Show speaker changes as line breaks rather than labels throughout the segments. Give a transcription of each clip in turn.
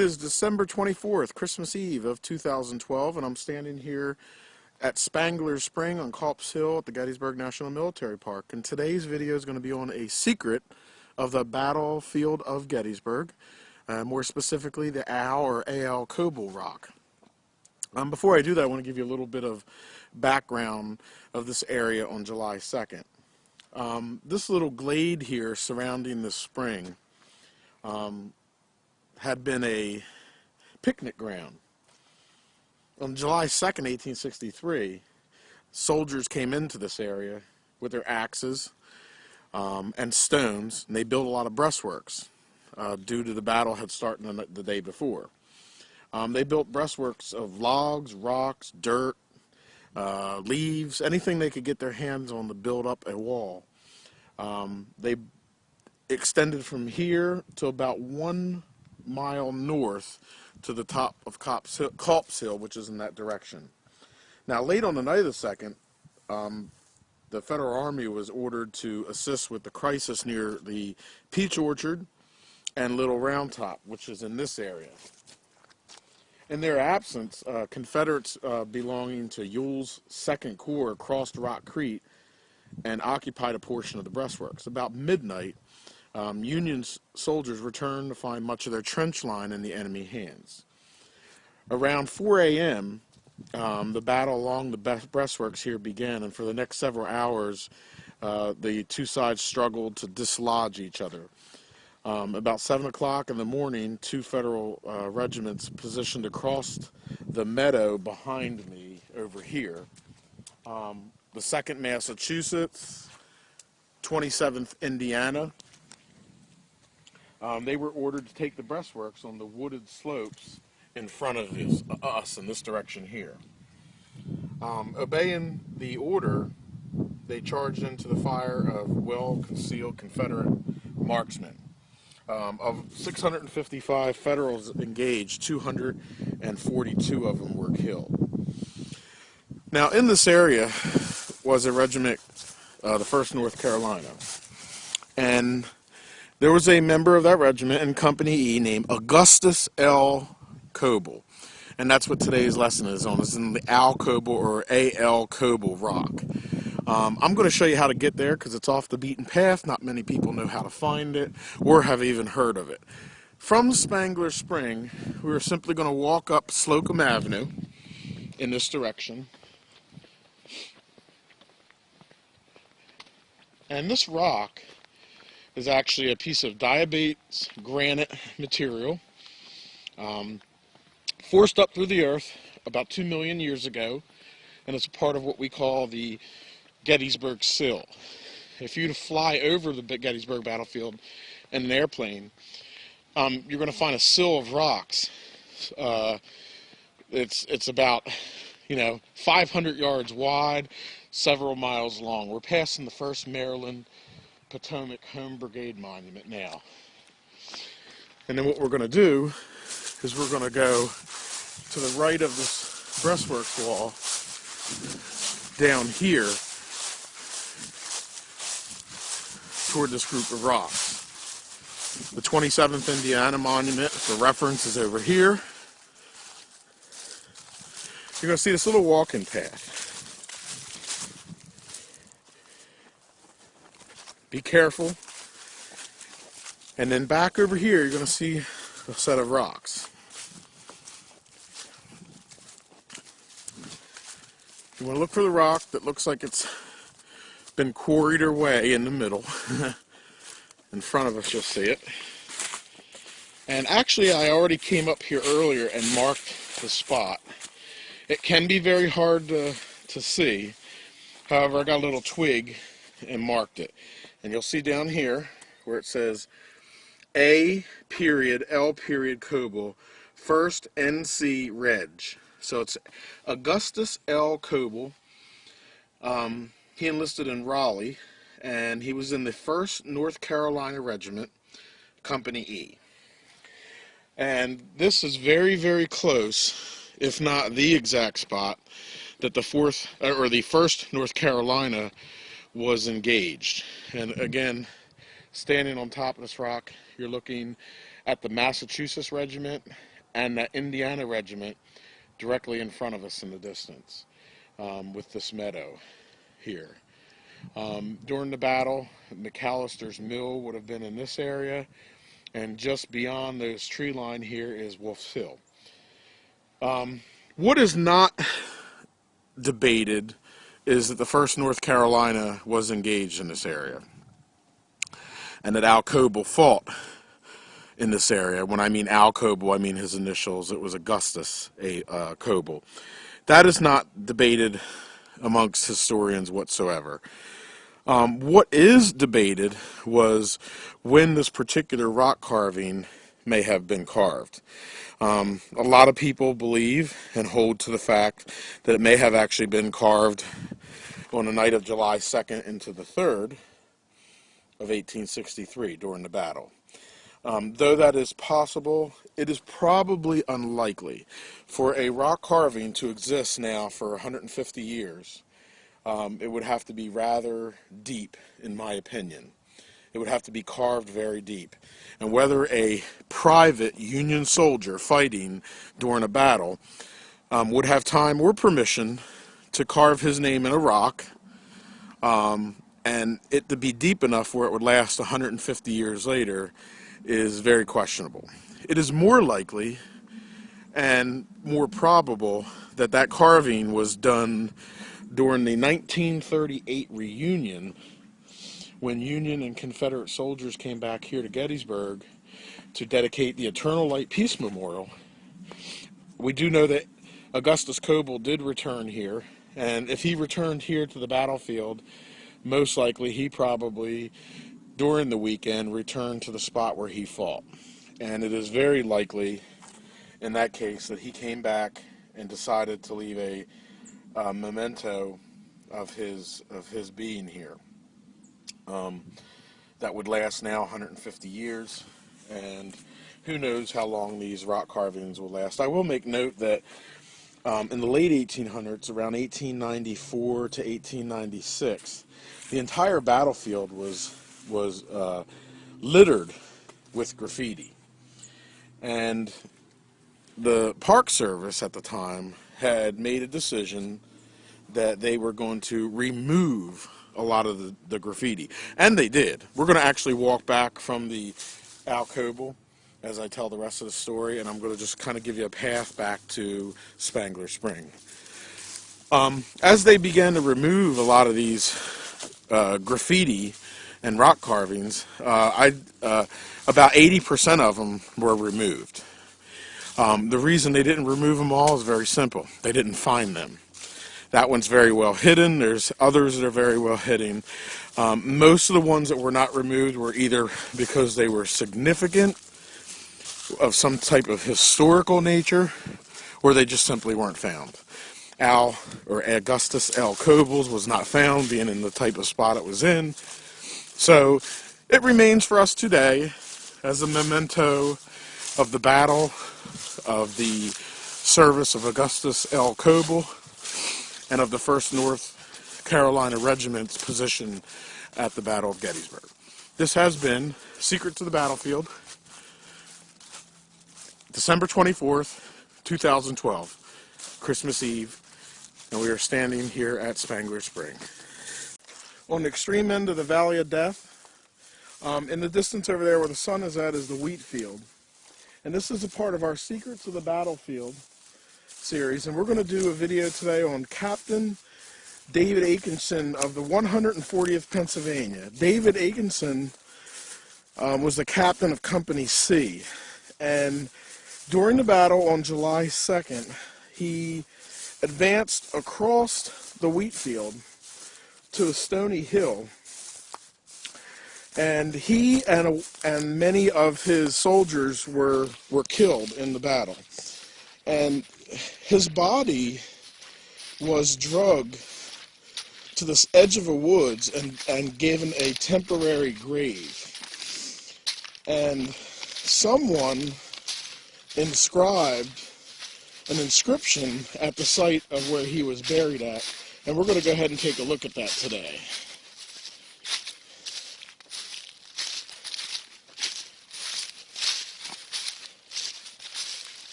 It is December 24th, Christmas Eve of 2012, and I'm standing here at Spangler Spring on Culp's Hill at the Gettysburg National Military Park. And today's video is going to be on a secret of the battlefield of Gettysburg, more specifically the Al or Al Coble Rock. Before I do that, I want to give you a little bit of background of this area on July 2nd. This little glade here surrounding the spring had been a picnic ground. On July 2nd, 1863, soldiers came into this area with their axes and stones, and they built a lot of breastworks due to the battle had started the day before. They built breastworks of logs, rocks, dirt, leaves, anything they could get their hands on to build up a wall. They extended from here to about 1 mile north to the top of Culp's Hill, which is in that direction. Now, late on the night of the 2nd, the Federal Army was ordered to assist with the crisis near the Peach Orchard and Little Round Top, which is in this area. In their absence, Confederates belonging to Ewell's 2nd Corps crossed Rock Creek and occupied a portion of the breastworks. About midnight, Union soldiers returned to find much of their trench line in the enemy hands. Around 4 a.m., the battle along the breastworks here began, and for the next several hours, the two sides struggled to dislodge each other. About 7 o'clock in the morning, two Federal regiments positioned across the meadow behind me over here. The 2nd Massachusetts, 27th Indiana. They were ordered to take the breastworks on the wooded slopes in front of us in this direction here. Obeying the order, they charged into the fire of well-concealed Confederate marksmen. Of 655 Federals engaged, 242 of them were killed. Now, in this area was a regiment, the 1st North Carolina, and there was a member of that regiment in Company E named Augustus L. Coble, and that's what today's lesson is on. It's in the Al Coble or A.L. Coble Rock. I'm going to show you how to get there because it's off the beaten path. Not many people know how to find it or have even heard of it. From Spangler Spring, we are simply going to walk up Slocum Avenue in this direction. And this rock is actually a piece of diabates granite material forced up through the earth about 2 million years ago, and it's a part of what we call the Gettysburg Sill. If you were to fly over the Gettysburg battlefield in an airplane, you're going to find a sill of rocks. It's about 500 yards wide, several miles long. We're passing the 1st Maryland Potomac Home Brigade Monument now. And then what we're going to do is we're going to go to the right of this breastworks wall down here toward this group of rocks. The 27th Indiana Monument, for reference, is over here. You're going to see this little walking path. Be careful. And then back over here, you're going to see a set of rocks. You want to look for the rock that looks like it's been quarried away in the middle. In front of us, you'll see it. And actually, I already came up here earlier and marked the spot. It can be very hard to see. However, I got a little twig and marked it. And you'll see down here where it says A.L. Coble, 1st NC Reg. So it's Augustus L. Coble. He enlisted in Raleigh, and he was in the 1st North Carolina Regiment, Company E. And this is very, very close, if not the exact spot, that the 1st North Carolina was engaged. And again, standing on top of this rock, you're looking at the Massachusetts Regiment and that Indiana regiment directly in front of us in the distance, with this meadow here. During the battle, McAllister's Mill would have been in this area, and just beyond those tree line here is Wolf's Hill. What is not debated is that the 1st North Carolina was engaged in this area, and that Al Coble fought in this area. When I mean Al Coble, I mean his initials. It was Augustus Coble. That is not debated amongst historians whatsoever. What is debated was when this particular rock carving may have been carved. A lot of people believe and hold to the fact that it may have actually been carved on the night of July 2nd into the 3rd of 1863 during the battle. Though that is possible, it is probably unlikely for a rock carving to exist now for 150 years. It would have to be rather deep, in my opinion. It would have to be carved very deep. And whether a private Union soldier fighting during a battle would have time or permission to carve his name in a rock, and it to be deep enough where it would last 150 years later is very questionable. It is more likely and more probable that that carving was done during the 1938 reunion, when Union and Confederate soldiers came back here to Gettysburg to dedicate the Eternal Light Peace Memorial. We do know that Augustus Coble did return here, and if he returned here to the battlefield, most likely he probably, during the weekend, returned to the spot where he fought. And it is very likely, in that case, that he came back and decided to leave a memento of his being here. That would last now 150 years, and who knows how long these rock carvings will last. I will make note that in the late 1800s, around 1894 to 1896, the entire battlefield was littered with graffiti, and the Park Service at the time had made a decision that they were going to remove a lot of the graffiti. And they did. We're going to actually walk back from the Al Coble as I tell the rest of the story, and I'm going to just kind of give you a path back to Spangler Spring. As they began to remove a lot of these graffiti and rock carvings, about 80% of them were removed. The reason they didn't remove them all is very simple. They didn't find them. That one's very well hidden. There's others that are very well hidden. Most of the ones that were not removed were either because they were significant, of some type of historical nature, or they just simply weren't found. Al, or Augustus L. Cobles, was not found, being in the type of spot it was in. So it remains for us today as a memento of the battle, of the service of Augustus L. Coble, and of the 1st North Carolina Regiment's position at the Battle of Gettysburg. This has been Secret to the Battlefield, December 24th, 2012, Christmas Eve, and we are standing here at Spangler Spring. On the extreme end of the Valley of Death, in the distance over there where the sun is at, is the wheat field. And this is a part of our Secrets of the Battlefield series, and we're going to do a video today on Captain David Atkinson of the 140th Pennsylvania. David Atkinson was the captain of Company C, and during the battle on July 2nd, he advanced across the wheat field to a stony hill, and he and many of his soldiers were killed in the battle. And his body was drugged to this edge of a woods and given a temporary grave. And someone inscribed an inscription at the site of where he was buried at. And we're going to go ahead and take a look at that today.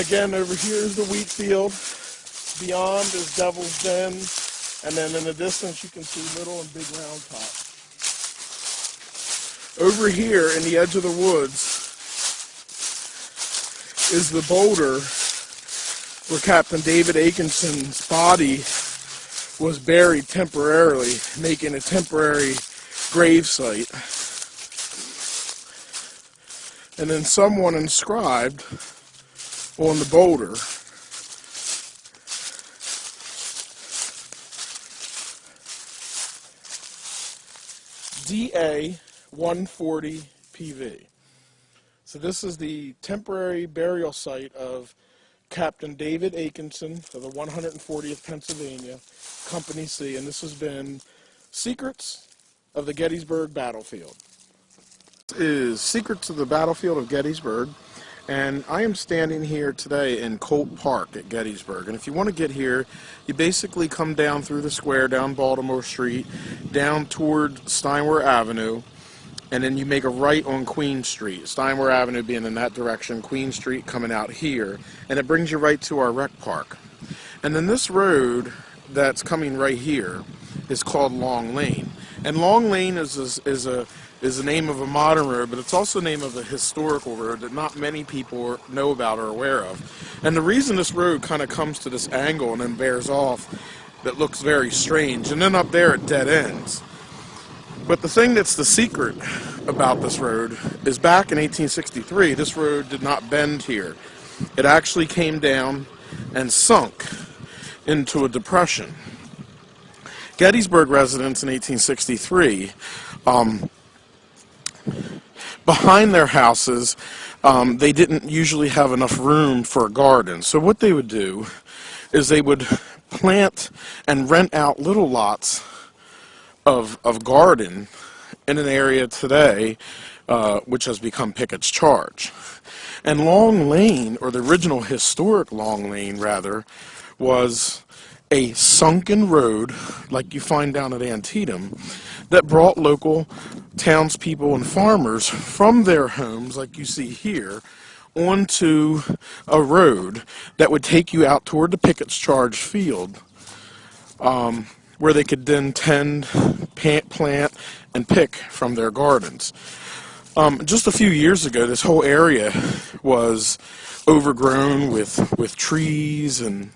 Again, over here is the wheat field. Beyond is Devil's Den. And then in the distance, you can see Little and Big Round Top. Over here in the edge of the woods is the boulder where Captain David Atkinson's body was buried temporarily, making a temporary grave site. And then someone inscribed on the boulder DA 140 PV. So this is the temporary burial site of Captain David Atkinson of the 140th Pennsylvania, Company C, and this has been Secrets of the Gettysburg Battlefield. This is Secrets of the Battlefield of Gettysburg, and I am standing here today in Colt Park at Gettysburg. And if you want to get here, you basically come down through the square, down Baltimore Street, down toward Steinway Avenue, and then you make a right on Queen Street, Steinway Avenue being in that direction, Queen Street coming out here, and it brings you right to our rec park. And then this road that's coming right here is called Long Lane. And Long Lane is the name of a modern road, but it's also the name of a historical road that not many people know about or aware of. And the reason this road kind of comes to this angle and then bears off that looks very strange, and then up there it dead ends. But the thing that's the secret about this road is back in 1863, this road did not bend here. It actually came down and sunk into a depression. Gettysburg residents in 1863, behind their houses, they didn't usually have enough room for a garden. So what they would do is they would plant and rent out little lots of garden in an area today which has become Pickett's Charge. And Long Lane, or the original historic Long Lane rather, was a sunken road like you find down at Antietam that brought local townspeople and farmers from their homes, like you see here, onto a road that would take you out toward the Pickett's Charge field, where they could then tend, plant, and pick from their gardens. Just a few years ago, this whole area was overgrown with trees, and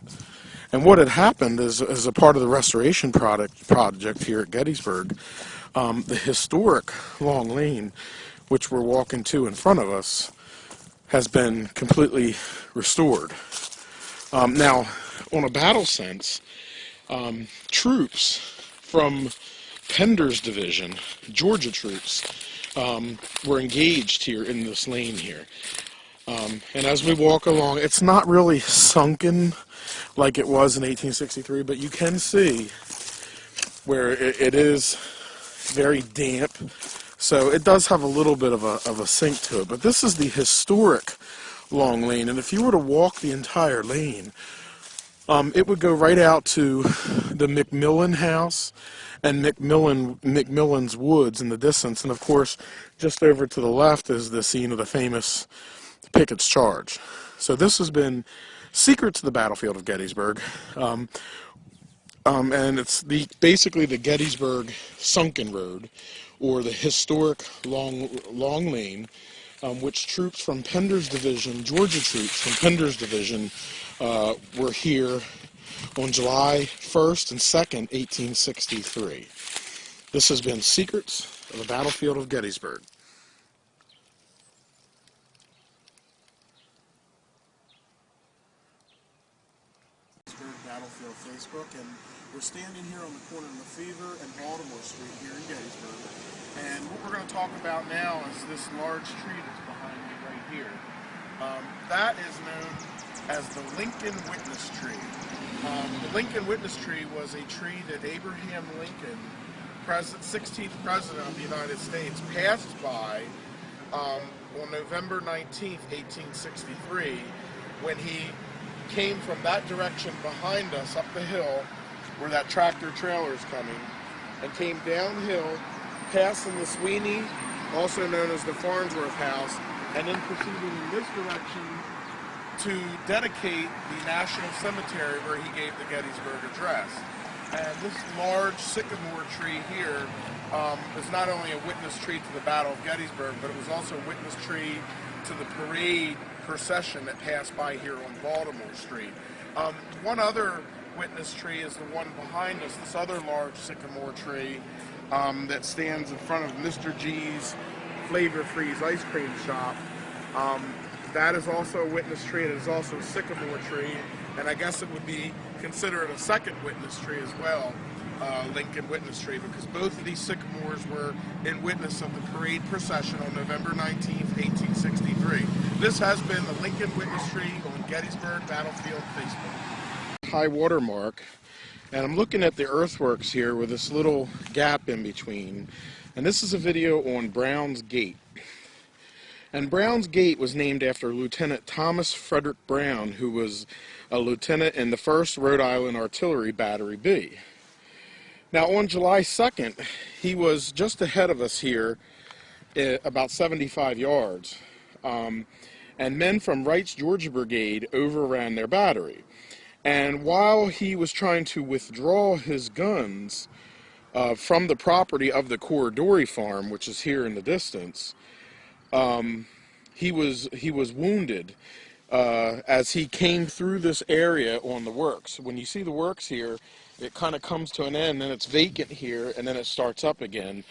what had happened is, as a part of the restoration project here at Gettysburg, the historic Long Lane, which we're walking to in front of us, has been completely restored. Now, on a battle sense, troops from Pender's division, Georgia troops, were engaged here in this lane here. And as we walk along, it's not really sunken like it was in 1863, but you can see where it is very damp. So it does have a little bit of a sink to it. But this is the historic Long Lane, and if you were to walk the entire lane, it would go right out to the McMillan House and McMillan's Woods in the distance. And of course, just over to the left is the scene of the famous Pickett's Charge. So this has been Secrets of the Battlefield of Gettysburg. And it's basically the Gettysburg Sunken Road, or the historic Long Lane, which troops from Pender's division, Georgia troops from Pender's division, were here on July 1st and 2nd, 1863. This has been Secrets of the Battlefield of Gettysburg. Battlefield Facebook, and we're standing here on the corner of Lefevre and Baltimore Street here in Gettysburg. And what we're going to talk about now is this large tree that's behind me right here. That is known as the Lincoln Witness Tree. The Lincoln Witness Tree was a tree that Abraham Lincoln, 16th President of the United States, passed by on November 19th, 1863, when he came from that direction behind us up the hill where that tractor trailer is coming, and came downhill, passing the Sweeney, also known as the Farnsworth House, and then proceeding in this direction to dedicate the National Cemetery where he gave the Gettysburg Address. And this large sycamore tree here is not only a witness tree to the Battle of Gettysburg, but it was also a witness tree to the parade procession that passed by here on Baltimore Street. One other witness tree is the one behind us, this other large sycamore tree that stands in front of Mr. G's Flavor Freeze ice cream shop. That is also a witness tree. It is also a sycamore tree, and I guess it would be considered a second witness tree as well, Lincoln witness tree, because both of these sycamores were in witness of the parade procession on November 19th, 1863. This has been the Lincoln witness tree on Gettysburg Battlefield Facebook. High water mark, and I'm looking at the earthworks here with this little gap in between, and this is a video on Brown's Gate. And Brown's Gate was named after Lieutenant Thomas Frederick Brown, who was a lieutenant in the 1st Rhode Island Artillery Battery B. Now on July 2nd, he was just ahead of us here, about 75 yards, and men from Wright's Georgia Brigade overran their battery. And while he was trying to withdraw his guns from the property of the Corridori farm, which is here in the distance, he was wounded as he came through this area on the works. When you see the works here, it kind of comes to an end, and it's vacant here, and then it starts up again.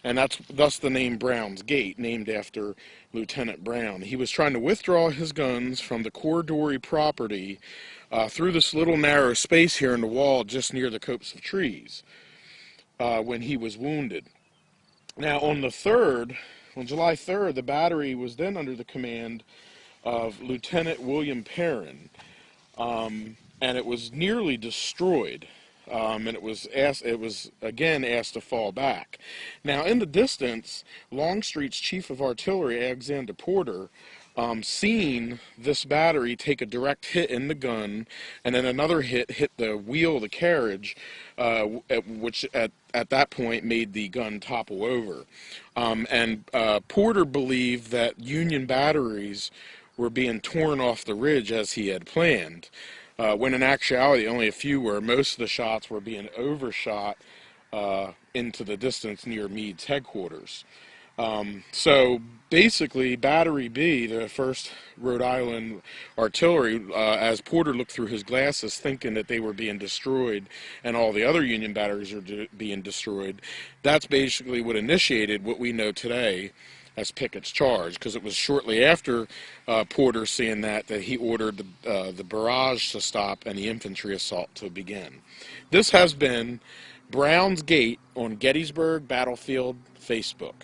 And that's thus the name Brown's Gate, named after Lieutenant Brown. He was trying to withdraw his guns from the Corridori property through this little narrow space here in the wall just near the copse of trees when he was wounded. Now on July 3rd, the battery was then under the command of Lieutenant William Perrin, and it was nearly destroyed. And it was again asked to fall back. Now, in the distance, Longstreet's chief of artillery, Alexander Porter, seen this battery take a direct hit in the gun, and then another hit the wheel of the carriage, which at that point made the gun topple over. Porter believed that Union batteries were being torn off the ridge as he had planned. When in actuality only a few were. Most of the shots were being overshot into the distance near Meade's headquarters. So basically, Battery B, the 1st Rhode Island Artillery, as Porter looked through his glasses thinking that they were being destroyed and all the other Union batteries were being destroyed, that's basically what initiated what we know today as Pickett's charge, because it was shortly after Porter seeing that he ordered the barrage to stop and the infantry assault to begin. This has been Brown's Gate on Gettysburg Battlefield Facebook.